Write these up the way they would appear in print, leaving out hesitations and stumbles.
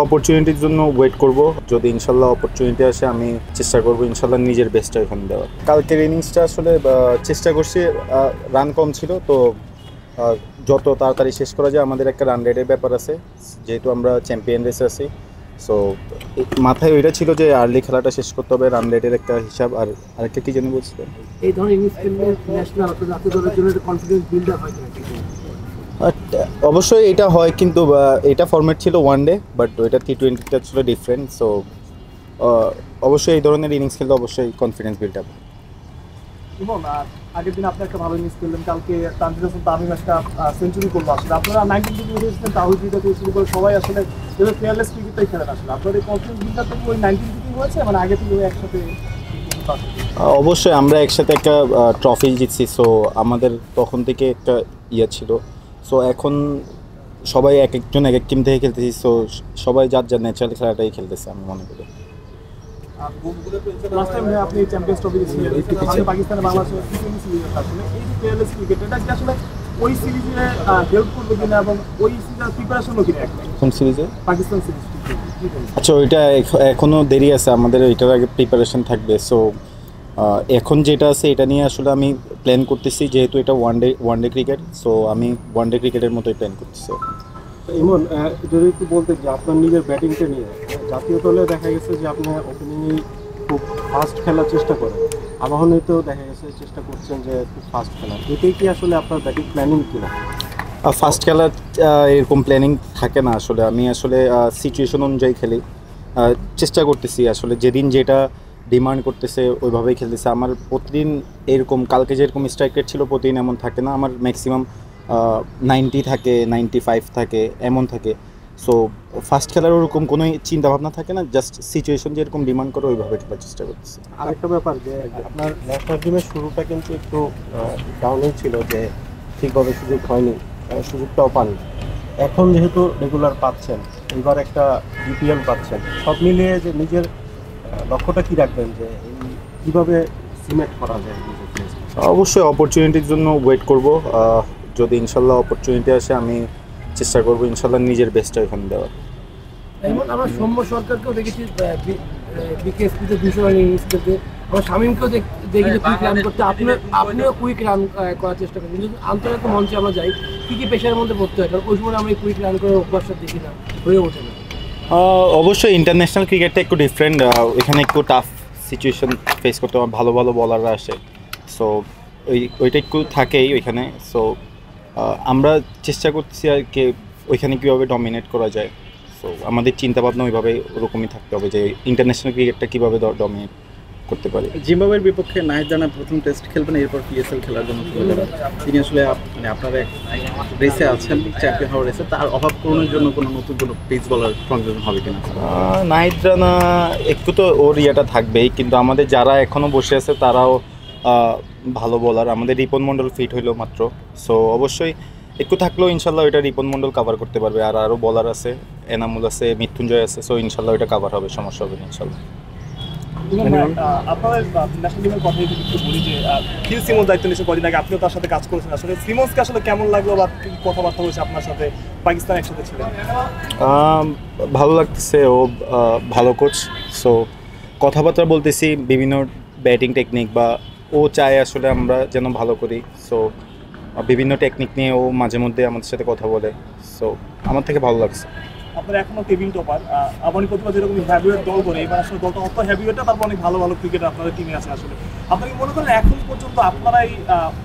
অপরচুনিটির জন্য ওয়েট করব। যদি ইনশাল্লাহ অপরচুনিটি আসে আমি চেষ্টা করব ইনশাল্লাহ নিজের বেস্টটা এখানে দেওয়ার। কালকের ইনিংসটা আসলে চেষ্টা করছি, রান কম ছিল তো যত তাড়াতাড়ি শেষ করা যায়। আমাদের একটা রান রেটের ব্যাপার আছে, যেহেতু আমরা চ্যাম্পিয়ন রেসে আছি। সো মাথায় ওইটা ছিল যে আর্লি খেলাটা শেষ করতে হবে, রান রেটের একটা হিসাব। আর আরেকটা কি জানি বলছিলেন, এই ধরনের ইনিংস খেললে ন্যাশনাল অথবা জাতীয় দলের জন্য কনফিডেন্স বিল্ড আপ হয়। অবশ্যই এটা হয়, কিন্তু এটা ফরম্যাট ছিল ওয়ান ডে, বাট ওইটা T20টা ছিল ডিফারেন্ট। সো অবশ্যই এই ধরনের ইনিংস খেলতে অবশ্যই কনফিডেন্স বিল্ড আপ। এবং আগের দিন আপনি একটা ভালো ইনিংস খেললেন, কালকে তানজিদ হাসান তামিম একটা সেঞ্চুরি করলো। আসলে আপনারা 19 থেকে উঠেছিলেন, তাহিদ থেকে শুরু করে সবাই আসলে ফেয়ারলেস ক্রিকেটটাই খেলেন। আসলে আপনার এই কনফিডেন্স বিল্ড আপ থেকে ওই 19 থেকেই হয়েছে, মানে আগে থেকে একসাথে? অবশ্যই আমরা একসাথে একটা ট্রফি জিতছি, সো আমাদের তখন থেকে একটা ইয়ে ছিল। সো এখন সবাই এক একজন এক এক টিম থেকে খেলতেছি, সো সবাই যার যার ন্যাচারাল খেলাটাই খেলতেছে আমি মনে করি। লাস্ট টাইম আপনি চ্যাম্পিয়ন্স ট্রফি জিতেছিলেন পাকিস্তানে, বাংলাদেশে T20 সিরিজ। আসলে এই যে ফেয়ারলেস ক্রিকেট, এটা কি আসলে ওই সিরিজে হেল্প করবে কিনা এবং ওই সিরিজের প্রিপারেশনও কিনা? কোন সিরিজে? পাকিস্তান সিরিজ। আচ্ছা, ওইটা এখনও দেরি আছে, আমাদের ওইটার আগে প্রিপারেশন থাকবে। সো এখন যেটা আছে এটা নিয়ে আসলে আমি প্ল্যান করতেছি, যেহেতু এটা ওয়ান ডে ক্রিকেট। সো আমি ওয়ান ডে ক্রিকেটের মতোই প্ল্যান করতেছি। ইমন, যদি একটু বলতে যে আপনার নিজের ব্যাটিংটা নিয়ে, জাতীয় দলে দেখা গেছে যে আপনি ওপেনিংয়ে খুব ফাস্ট খেলার চেষ্টা করেন, আবাহনীতেও দেখা গেছে চেষ্টা করছেন যে খুব ফাস্ট খেলার। এটাই কি আসলে আপনার ব্যাটিং প্ল্যানিং কিনা? ফার্স্ট খেলার এরকম প্ল্যানিং থাকে না আসলে। আমি আসলে সিচুয়েশন অনুযায়ী খেলি, চেষ্টা করতেছি আসলে যেদিন যেটা ডিমান্ড করতেছে ওইভাবেই খেলতেছে। আমার প্রতিদিন এরকম, কালকে যেরকম স্ট্রাইক রেট ছিল প্রতিদিন এমন থাকে না। আমার ম্যাক্সিমাম 90 থাকে, 95 থাকে, এমন থাকে। সো ফার্স্ট খেলার ওরকম কোনো চিন্তাভাবনা থাকে না, জাস্ট সিচুয়েশন যেরকম ডিমান্ড করে ওইভাবে খেলার চেষ্টা করতেছি। আরেকটা ব্যাপার যে আপনার ন্যাশনাল টিমের শুরুটা কিন্তু একটু ডাউনই ছিল, যে ঠিকভাবে সুযোগ হয়নি, সুযোগটাও পাননি। এখন যেহেতু রেগুলার পাচ্ছেন, এবার একটা BPL পাচ্ছেন, সব মিলিয়ে যে নিজের লক্ষ্যটা কী রাখবেন, যে কীভাবে সিমেন্ট করা যায় নিজেকে? অবশ্যই অপরচুনিটির জন্য ওয়েট করব। যদি ইনশাল্লাহ অপরচুনিটি আসে আমি চেষ্টা করব ইনশাল্লাহ নিজের বেস্টটা এখানে দেওয়ার। যেমন আমরা সৌম্য সরকারকেও দেখেছি বিকেএসপিতে 200 রান ইনিংস খেলতে, আমরা শামীমকেও দেখেছি কুইক রান করতে। আপনিও কুইক রান করার চেষ্টা করেন, কিন্তু আন্তর্জাতিক মঞ্চে আমরা যাই, কী কী পেশার মধ্যে পড়তে হয়? কারণ ওই সময় আমরা কুইক রান করে অভ্যাসটা দেখি না, হয়ে ওঠে না। অবশ্যই ইন্টারন্যাশনাল ক্রিকেটটা একটু ডিফারেন্ট, এখানে একটু টাফ সিচুয়েশন ফেস করতে হয়, ভালো ভালো বলাররা আসে। সো ওইটা একটু থাকেই ওইখানে। সো আমরা চেষ্টা করছি আর কি ওইখানে কীভাবে ডমিনেট করা যায়। সো আমাদের চিন্তাভাবনা ওইভাবে ওরকমই থাকতে হবে যে ইন্টারন্যাশনাল ক্রিকেটটা কীভাবে ডমিনেট করতে পারে। জিম্বাবুয়ের বিপক্ষে নাহিদ রানা প্রথম টেস্ট খেলবেন, এরপর PSL খেলার জন্য চলে যাবেন। তিনি আসলে মানে আপনারা রেসে আছেন, চ্যাম্পিয়ন হওয়ার রেসে, তার অভাব পূরণের জন্য কোনো নতুন কোনো পেস বলার সংযোজন হবে কিনা? নাহিদ রানা একটু তো ওর ইয়েটা থাকবেই, কিন্তু আমাদের যারা এখনও বসে আছে তারাও ভালো বলার। আমাদের রিপন মণ্ডল ফিট হইলো মাত্র, সো অবশ্যই একটু থাকলেও ইনশাল্লাহ ওইটা রিপন মণ্ডল কাভার করতে পারবে। আর আরও বলার আছে, এনামুল আছে, মৃত্যুঞ্জয় আছে। সো ইনশাল্লাহ ওইটা কাভার হবে, সমস্যা হবে না ইনশাল্লাহ। আপনাদের ন্যাশনাল টিমের কথা একটু বলি যে ফিল সিমন্স দায়িত্ব নিয়েছে কদিন আগে, আপনিও তার সাথে কাজ করেছেন। আসলে সিমন্সকে আসলে কেমন লাগলো বা কথাবার্তা হয়েছে আপনার সাথে? পাকিস্তান একসাথে ছিলেন, ভালো লাগতেছে, ও ভালো কোচ। সো কথাবার্তা বলতেছি বিভিন্ন ব্যাটিং টেকনিক, বা ও চায় আসলে আমরা যেন ভালো করি। সো বিভিন্ন টেকনিক নিয়ে ও মাঝে মধ্যে আমাদের সাথে কথা বলে। সো আমার থেকে ভালো লাগছে। আপনারা এখনো টেবিল টপার, আবাহনী প্রতিভা যেরকম হ্যাভিওয়েট দল করে, এবার আসলে দলটা অত হ্যাভিওয়েটটা, তারপর অনেক ভালো ভালো ক্রিকেটার আপনাদের টিমে আছে। আসলে আপনি কি মনে করেন এখন পর্যন্ত আপনারাই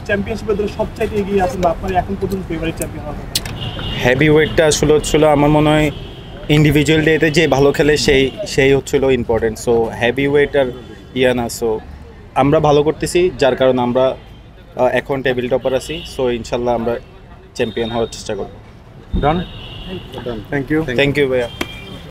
চ্যাম্পিয়নশিপের দলে সবচাইতে এগিয়ে আছেন, বা আপনারা এখন পর্যন্ত ফেভারিট চ্যাম্পিয়ন হবেন? হেভি ওয়েটটা আসলে হচ্ছিলো আমার মনে হয় ইন্ডিভিজুয়াল ডেতে যে ভালো খেলে সেই হচ্ছিলো ইম্পর্টেন্ট। সো হেভি ওয়েট আর ইয়া না। সো আমরা ভালো করতেছি, যার কারণে আমরা এখন টেবিল টপার আছি। সো ইনশাল্লাহ আমরা চ্যাম্পিয়ন হওয়ার চেষ্টা করব। ডান, থ্যাংক ইউ ভাইয়া।